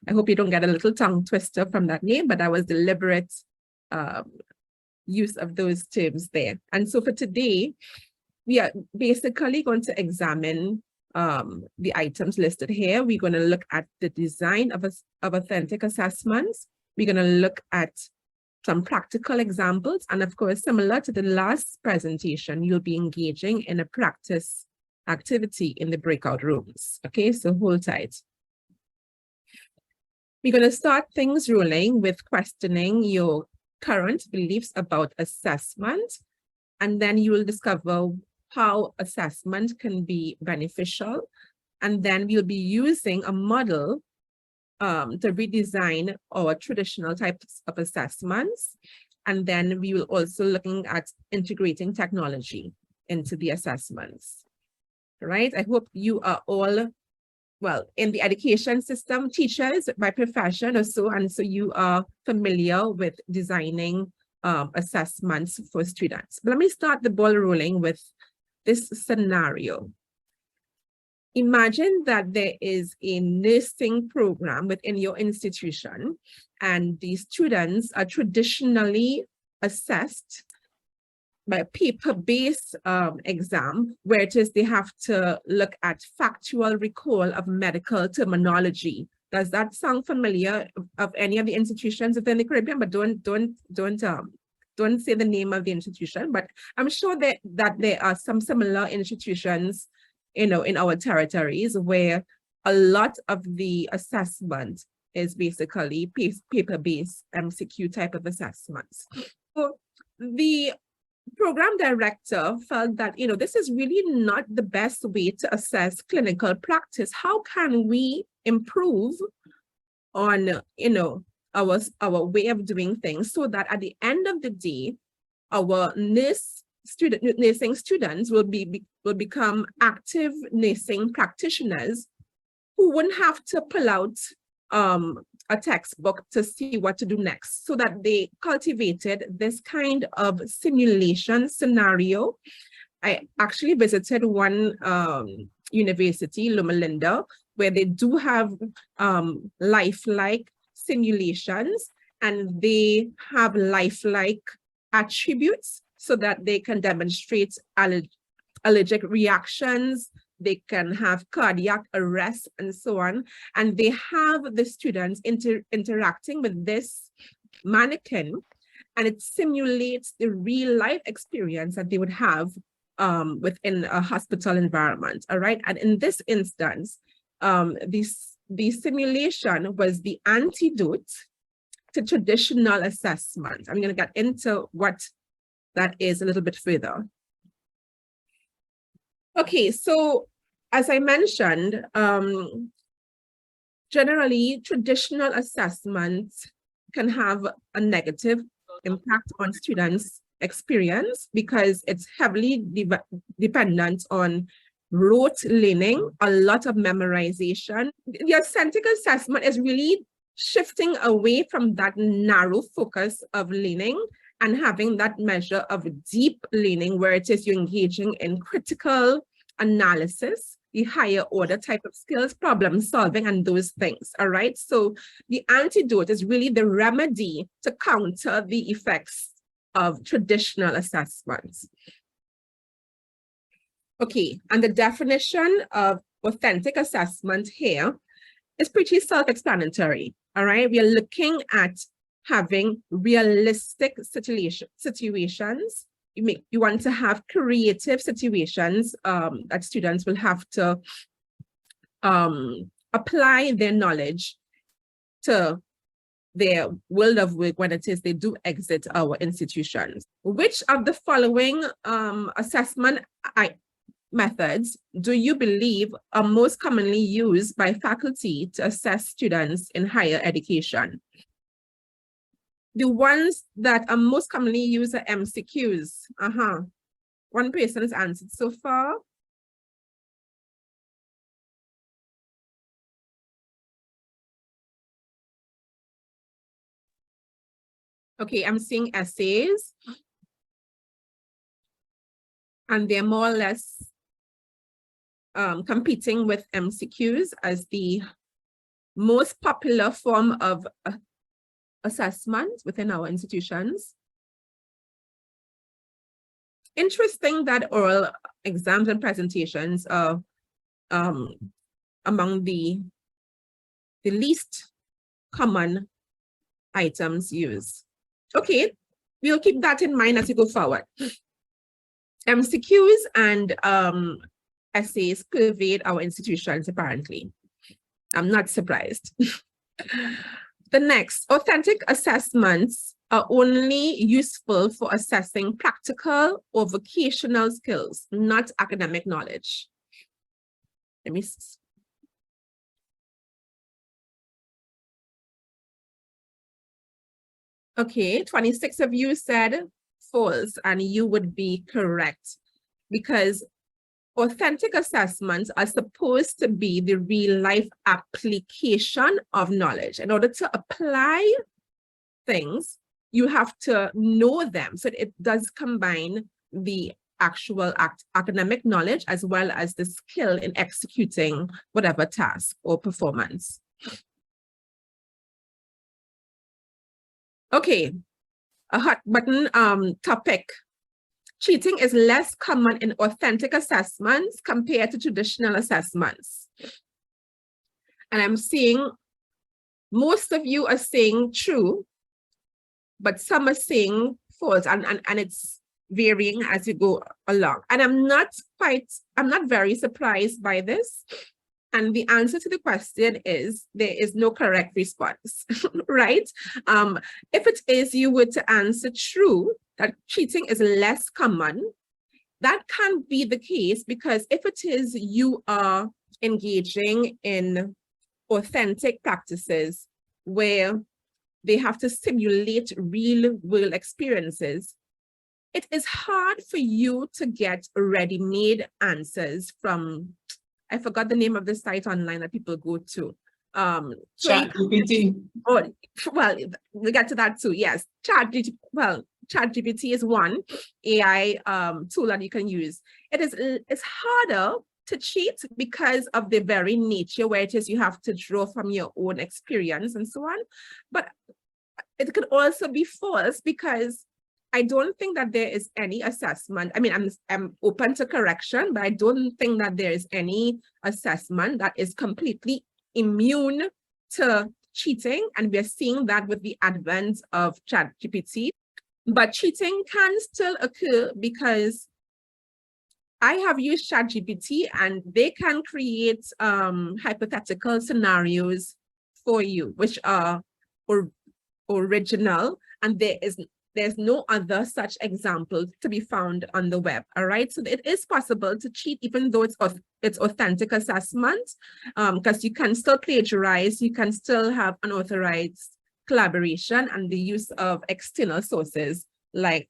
I hope you don't get a little tongue twister from that name, but that was deliberate use of those terms there. And so for today, we are basically going to examine the items listed here. We're going to look at the design of authentic assessments. We're going to look at some practical examples. And of course, similar to the last presentation, you'll be engaging in a practice activity in the breakout rooms. Okay, so hold tight. We're going to start things rolling with questioning your current beliefs about assessment. And then you will discover how assessment can be beneficial. And then we'll be using a model to redesign our traditional types of assessments. And then we will also looking at integrating technology into the assessments. Right? I hope you are all, well, in the education system, teachers by profession or so, and so you are familiar with designing assessments for students. But let me start the ball rolling with this scenario. Imagine that there is a nursing program within your institution, and the students are traditionally assessed by a paper-based exam, where it is they have to look at factual recall of medical terminology. Does that sound familiar of any of the institutions within the Caribbean? But don't say the name of the institution. But I'm sure that there are some similar institutions, you know, in our territories where a lot of the assessment is basically paper-based MCQ type of assessments. So the program director felt that, you know, this is really not the best way to assess clinical practice. How can we improve on, you know, our way of doing things so that at the end of the day, our nursing students will become active nursing practitioners who wouldn't have to pull out a textbook to see what to do next, so that they cultivated this kind of simulation scenario. I actually visited one university, Loma Linda, where they do have lifelike simulations, and they have lifelike attributes so that they can demonstrate allergic reactions, they can have cardiac arrest and so on. And they have the students interacting with this mannequin, and it simulates the real life experience that they would have within a hospital environment, all right? And in this instance, the simulation was the antidote to traditional assessment. I'm gonna get into what that is a little bit further. Okay, so as I mentioned, generally traditional assessments can have a negative impact on students' experience because it's heavily dependent on rote learning, a lot of memorization. The authentic assessment is really shifting away from that narrow focus of learning and having that measure of deep learning, where it is you're engaging in critical analysis, the higher order type of skills, problem solving, and those things, all right? So the antidote is really the remedy to counter the effects of traditional assessments. Okay, and the definition of authentic assessment here is pretty self-explanatory, all right? We are looking at having realistic situations. You want to have creative situations that students will have to apply their knowledge to their world of work when it is they do exit our institutions. Which of the following assessment methods do you believe are most commonly used by faculty to assess students in higher education? The ones that are most commonly used are MCQs. One person has answered so far. Okay, I'm seeing essays. And they're more or less competing with MCQs as the most popular form of assessment within our institutions. Interesting that oral exams and presentations are among the least common items used. Okay, we'll keep that in mind as we go forward. MCQs and essays pervade our institutions, apparently. I'm not surprised. The next, authentic assessments are only useful for assessing practical or vocational skills, not academic knowledge. Let me see. Okay, 26 of you said false, and you would be correct, because authentic assessments are supposed to be the real life application of knowledge. In order to apply things, you have to know them. So it does combine the actual academic knowledge as well as the skill in executing whatever task or performance. Okay, a hot button topic. Cheating is less common in authentic assessments compared to traditional assessments. And I'm seeing most of you are saying true, but some are saying false, and it's varying as you go along. And I'm not very surprised by this. And the answer to the question is there is no correct response, right? If it is you were to answer true, that cheating is less common, that can be the case, because if it is you are engaging in authentic practices where they have to simulate real world experiences, it is hard for you to get ready-made answers from, I forgot the name of the site online that people go to. ChatGPT. Oh, well, we'll get to that too. Yes, ChatGPT is one AI tool that you can use. It's harder to cheat because of the very nature where it is you have to draw from your own experience and so on. But it could also be false because I don't think that there is any assessment. I mean, I'm open to correction, but I don't think that there is any assessment that is completely immune to cheating. And we're seeing that with the advent of ChatGPT. But cheating can still occur because I have used ChatGPT and they can create hypothetical scenarios for you, which are original, and there's no other such example to be found on the web. All right, so it is possible to cheat even though it's authentic assessment, because you can still plagiarize, you can still have unauthorized collaboration and the use of external sources like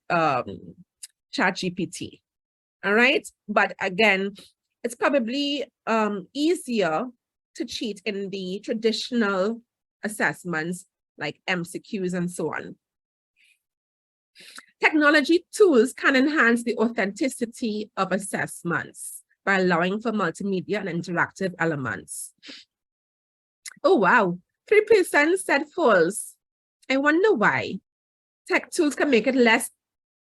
ChatGPT. All right, but again, it's probably easier to cheat in the traditional assessments like MCQs and so on. Technology tools can enhance the authenticity of assessments by allowing for multimedia and interactive elements. Oh, wow. 3% said false. I wonder why. Tech tools can make it less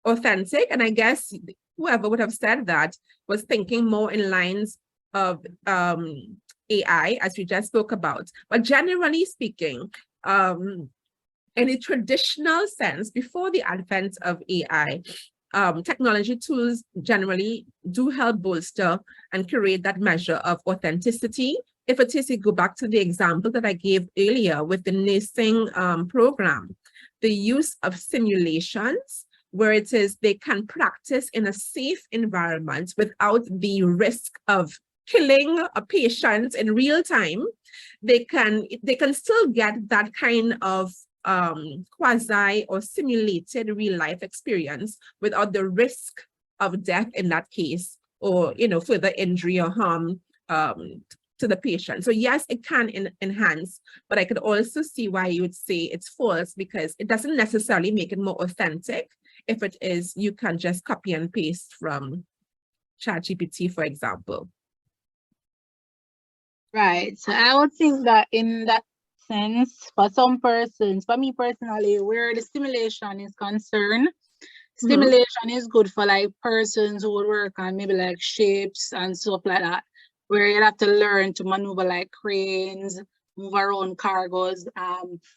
authentic. And I guess whoever would have said that was thinking more in lines of AI, as we just spoke about. But generally speaking, in a traditional sense, before the advent of AI, technology tools generally do help bolster and create that measure of authenticity. If it is, you go back to the example that I gave earlier with the nursing program, the use of simulations, where it is they can practice in a safe environment without the risk of killing a patient in real time. They can still get that kind of quasi or simulated real life experience without the risk of death in that case, or further injury or harm to the patient. So yes, it can enhance, but I could also see why you would say it's false, because it doesn't necessarily make it more authentic. If it is, you can just copy and paste from ChatGPT, for example. Right. So I would think that in that sense for some persons. For me personally, where the stimulation is concerned, stimulation is good for like persons who would work on maybe like shapes and stuff like that, where you have to learn to maneuver like cranes, move around cargoes.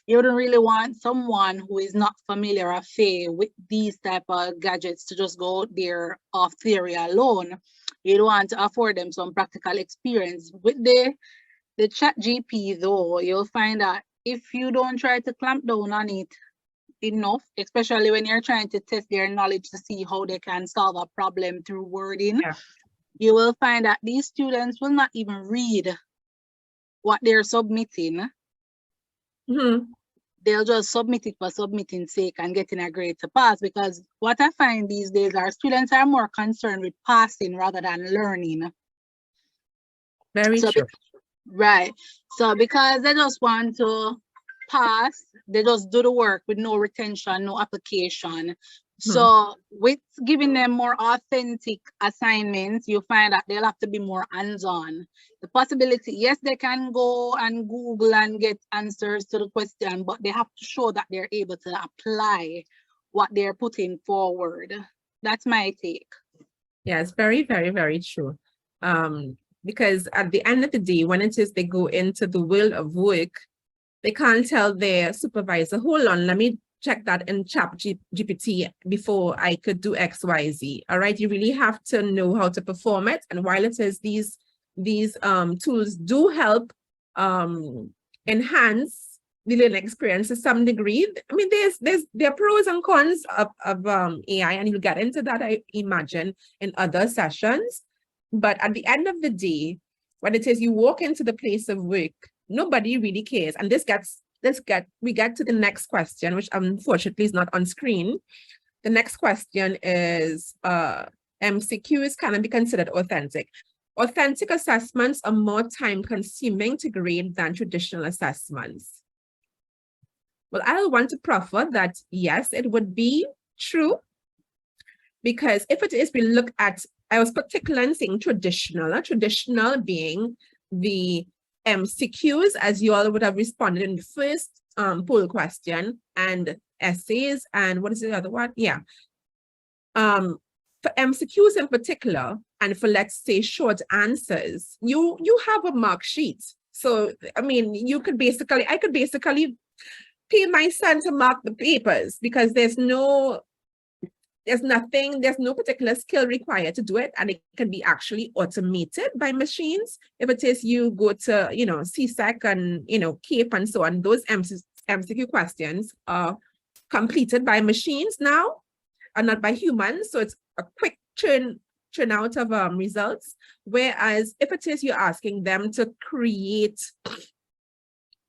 You wouldn't really want someone who is not familiar or familiar with these type of gadgets to just go out there off theory alone. You'd want to afford them some practical experience. With the chat GP though, you'll find that if you don't try to clamp down on it enough, especially when you're trying to test their knowledge to see how they can solve a problem through wording, you will find that these students will not even read what they're submitting. They'll just submit it for submitting sake and getting a grade to pass, because what I find these days are students are more concerned with passing rather than learning. Very true. Right. So because they just want to pass, they just do the work with no retention, no application. So with giving them more authentic assignments, you find that they'll have to be more hands-on. The possibility, yes, they can go and Google and get answers to the question, but they have to show that they're able to apply what they're putting forward. That's my take. Yeah, it's very, very, very true. Because at the end of the day, when it is they go into the world of work, they can't tell their supervisor, hold on, let me check that in GPT before I could do X, Y, Z. All right, you really have to know how to perform it. And while it is these tools do help enhance the learning experience to some degree. I mean, there are pros and cons of AI, and you'll get into that, I imagine, in other sessions. But at the end of the day, when it is you walk into the place of work, nobody really cares. And we get to the next question, which unfortunately is not on screen. The next question is, MCQs can be considered authentic. Authentic assessments are more time-consuming to grade than traditional assessments. Well, I want to proffer that, yes, it would be true. Because if it is, we look at, I was particularly saying traditional being the MCQs, as you all would have responded in the first poll question, and essays, and what is the other one? Yeah. For MCQs in particular, and for, let's say, short answers, you have a mark sheet. So, I mean, I could basically pay my son to mark the papers, because there's no particular skill required to do it, and it can be actually automated by machines. If it is you go to, CSEC and, CAPE and so on, those MCQ questions are completed by machines now and not by humans. So it's a quick churn out of results. Whereas if it is you're asking them to create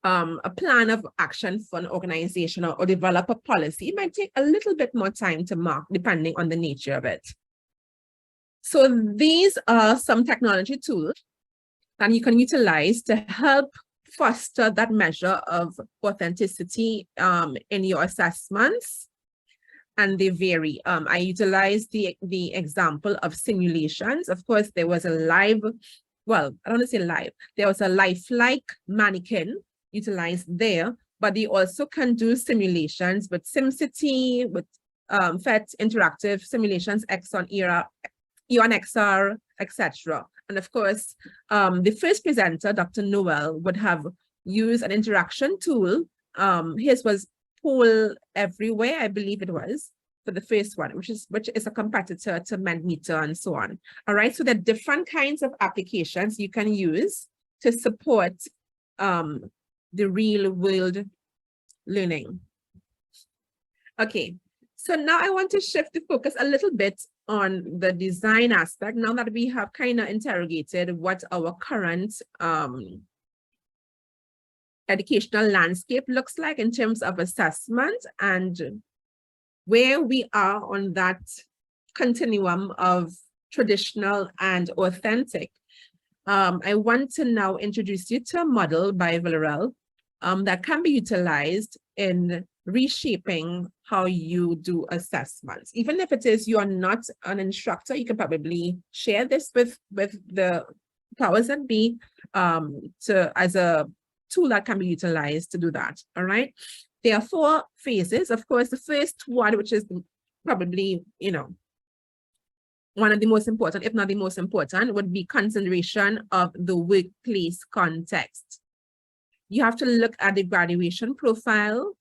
a plan of action for an organization or develop a policy, it might take a little bit more time to mark depending on the nature of it. So these are some technology tools that you can utilize to help foster that measure of authenticity in your assessments. And they vary. I utilized the example of simulations. Of course, there was a live, well, I don't want to say live, there was a lifelike mannequin utilized there, but they also can do simulations with SimCity, with PhET interactive simulations, Exxon Era, Eon XR, etc. And of course, the first presenter, Dr. Noel, would have used an interaction tool. His was Poll Everywhere, I believe it was, for the first one, which is a competitor to Mentimeter and so on. All right, so there are different kinds of applications you can use to support the real world learning. Okay, so now I want to shift the focus a little bit on the design aspect, now that we have kind of interrogated what our current educational landscape looks like in terms of assessment and where we are on that continuum of traditional and authentic. I want to now introduce you to a model by Villarreal that can be utilized in reshaping how you do assessments. Even if it is you are not an instructor, you can probably share this with the powers that be as a tool that can be utilized to do that. All right. There are 4 phases. Of course, the first one, which is probably, you know, one of the most important, if not the most important, would be consideration of the workplace context. You have to look at the graduation profile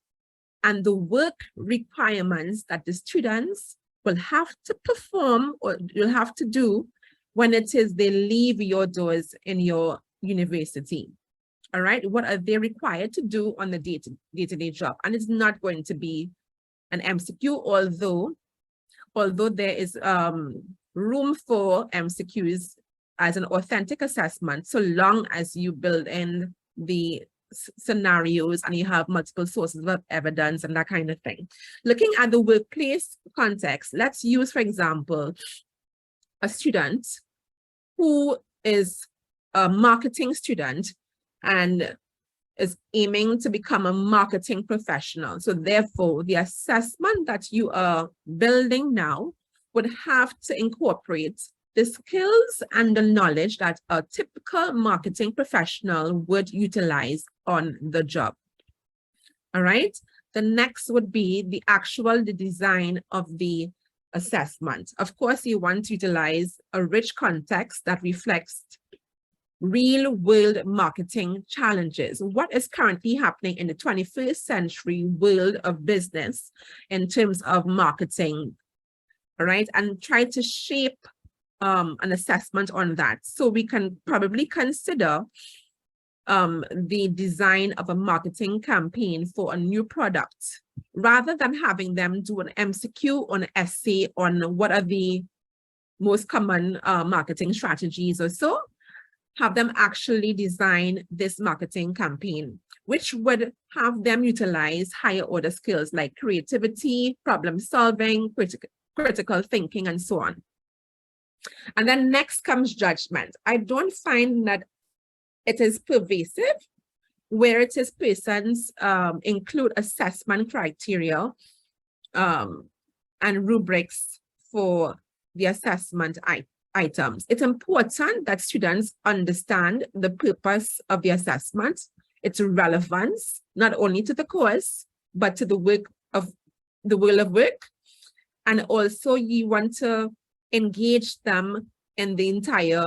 and the work requirements that the students will have to perform or will have to do when it is they leave your doors in your university. All right, what are they required to do on the day-to-day job? And it's not going to be an MCQ, although there is room for MCQs as an authentic assessment, so long as you build in the scenarios and you have multiple sources of evidence and that kind of thing. Looking at the workplace context, let's use, for example, a student who is a marketing student and is aiming to become a marketing professional. So therefore, the assessment that you are building now would have to incorporate the skills and the knowledge that a typical marketing professional would utilize on the job. All right. The next would be the design of the assessment. Of course, you want to utilize a rich context that reflects real world marketing challenges. What is currently happening in the 21st century world of business in terms of marketing, all right? And try to shape an assessment on that. So we can probably consider the design of a marketing campaign for a new product, rather than having them do an MCQ or an essay on what are the most common marketing strategies or so. Have them actually design this marketing campaign, which would have them utilize higher order skills like creativity, problem solving, critical thinking, and so on. And then next comes judgment. I don't find that it is pervasive, where it is persons include assessment criteria and rubrics for the assessment items. It's important that students understand the purpose of the assessment, its relevance, not only to the course, but to the world of work. And also you want to engage them in the entire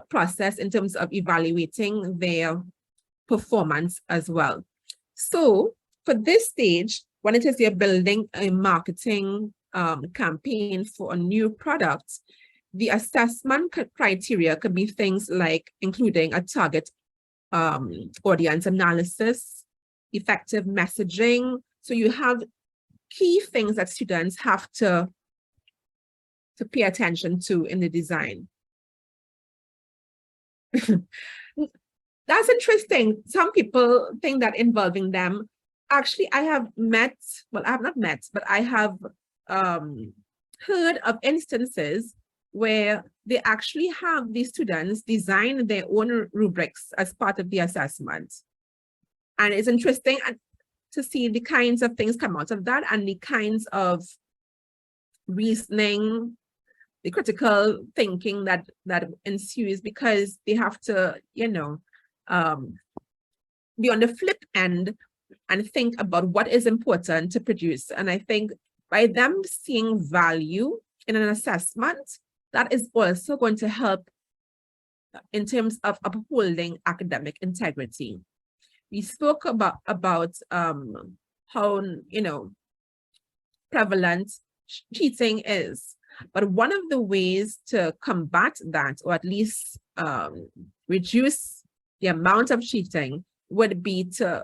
process in terms of evaluating their performance as well. So for this stage, when it is you're building a marketing campaign for a new product, the assessment criteria could be things like including a target audience analysis, effective messaging. So you have key things that students have to pay attention to in the design. That's interesting. Some people think that involving them, actually I have met, well, I have not met, but I have heard of instances where they actually have the students design their own rubrics as part of the assessment. And it's interesting to see the kinds of things come out of that and the kinds of reasoning, the critical thinking that ensues, because they have to, you know, be on the flip end and think about what is important to produce. And I think by them seeing value in an assessment, that is also going to help in terms of upholding academic integrity. We spoke about how, you know, prevalent cheating is, but one of the ways to combat that, or at least reduce the amount of cheating, would be to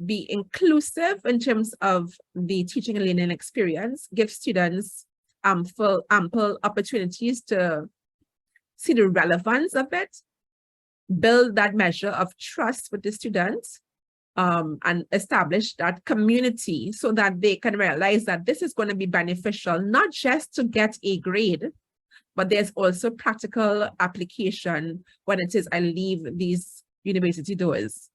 be inclusive in terms of the teaching and learning experience, give students ample opportunities to see the relevance of it, build that measure of trust with the students, and establish that community so that they can realize that this is going to be beneficial, not just to get a grade, but there's also practical application when it is I leave these university doors.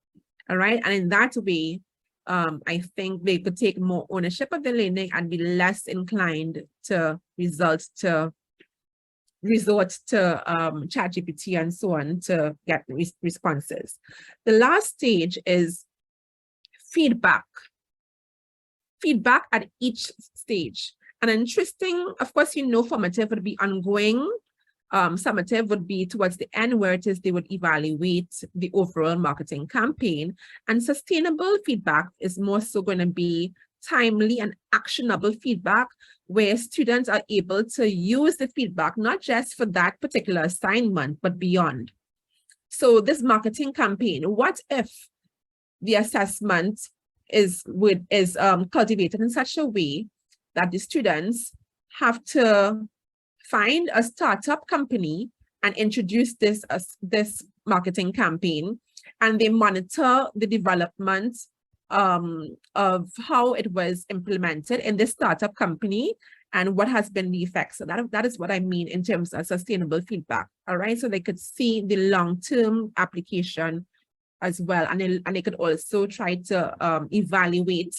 All right. And in that way, I think they could take more ownership of the learning and be less inclined to result to resort to ChatGPT and so on to get responses. The last stage is feedback. Feedback at each stage. And interesting, of course, formative would be ongoing. Summative would be towards the end, where it is they would evaluate the overall marketing campaign. And sustainable feedback is more so going to be timely and actionable feedback, where students are able to use the feedback, not just for that particular assignment, but beyond. So this marketing campaign, what if the assessment is cultivated in such a way that the students have to find a startup company and introduce this marketing campaign, and they monitor the development of how it was implemented in this startup company and what has been the effects. So that is what I mean in terms of sustainable feedback. All right, so they could see the long-term application as well, and they could also try to evaluate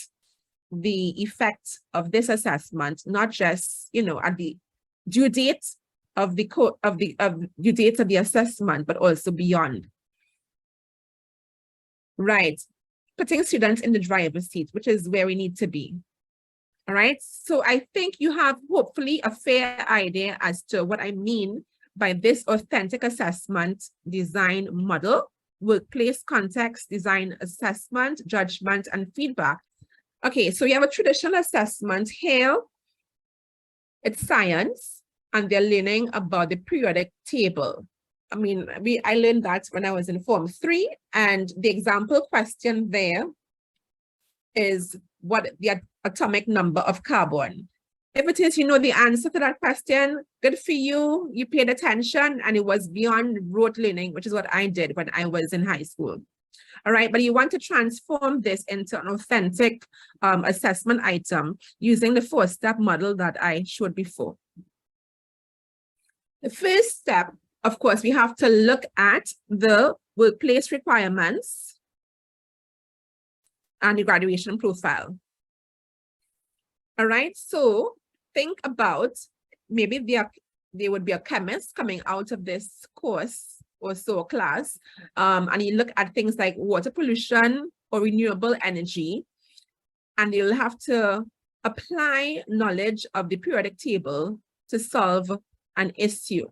the effect of this assessment, not just at the due date of the due date of the assessment, but also beyond. Right, putting students in the driver's seat, which is where we need to be. All right, so I think you have hopefully a fair idea as to what I mean by this authentic assessment design model: workplace context, design, assessment, judgment, and feedback. Okay, so you have a traditional assessment here. It's science, and they're learning about the periodic table. I mean, I learned that when I was in Form 3, and the example question there is what the atomic number of carbon. If it is, the answer to that question, good for you. You paid attention, and it was beyond rote learning, which is what I did when I was in high school. All right, but you want to transform this into an authentic assessment item using the 4-step model that I showed before. The first step, of course, we have to look at the workplace requirements and the graduation profile. All right, so think about maybe there would be a chemist coming out of this course or so class, and you look at things like water pollution or renewable energy, and you'll have to apply knowledge of the periodic table to solve an issue.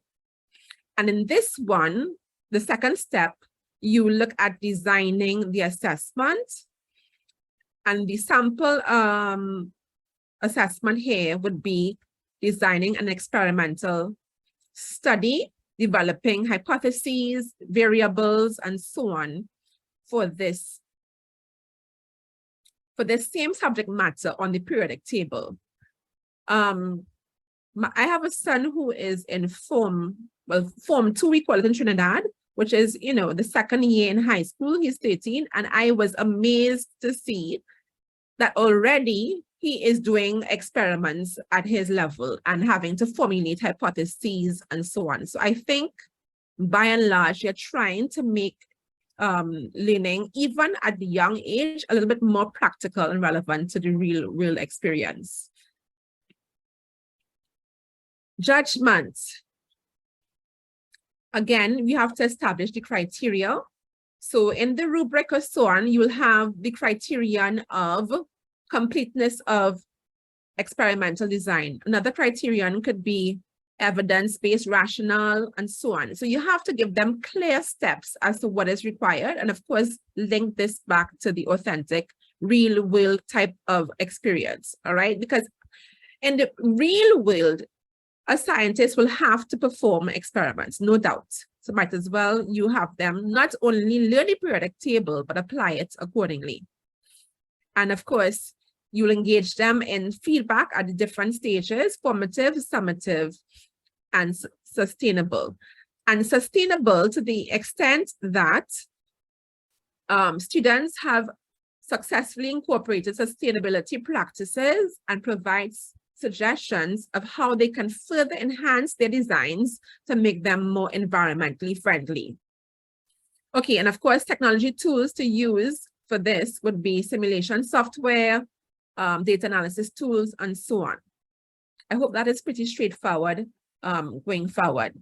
And in this one, the second step, you look at designing the assessment, and the sample assessment here would be designing an experimental study, developing hypotheses, variables, and so on for this same subject matter on the periodic table. I have a son who is in Form 2, we call it in Trinidad, which is, the second year in high school. He's 13, and I was amazed to see that already he is doing experiments at his level and having to formulate hypotheses and so on. So I think, by and large, you're trying to make learning, even at the young age, a little bit more practical and relevant to the real experience. Judgment. Again, we have to establish the criteria. So in the rubric or so on, you will have the criterion of completeness of experimental design. Another criterion could be evidence-based, rational, and so on. So you have to give them clear steps as to what is required, and of course, link this back to the authentic, real-world type of experience, all right? Because in the real world, a scientist will have to perform experiments, no doubt. So might as well you have them not only learn the periodic table, but apply it accordingly. And of course, you'll engage them in feedback at the different stages: formative, summative, and sustainable. And sustainable to the extent that students have successfully incorporated sustainability practices and provides suggestions of how they can further enhance their designs to make them more environmentally friendly. Okay, and of course, technology tools to use for this would be simulation software, data analysis tools, and so on. I hope that is pretty straightforward going forward.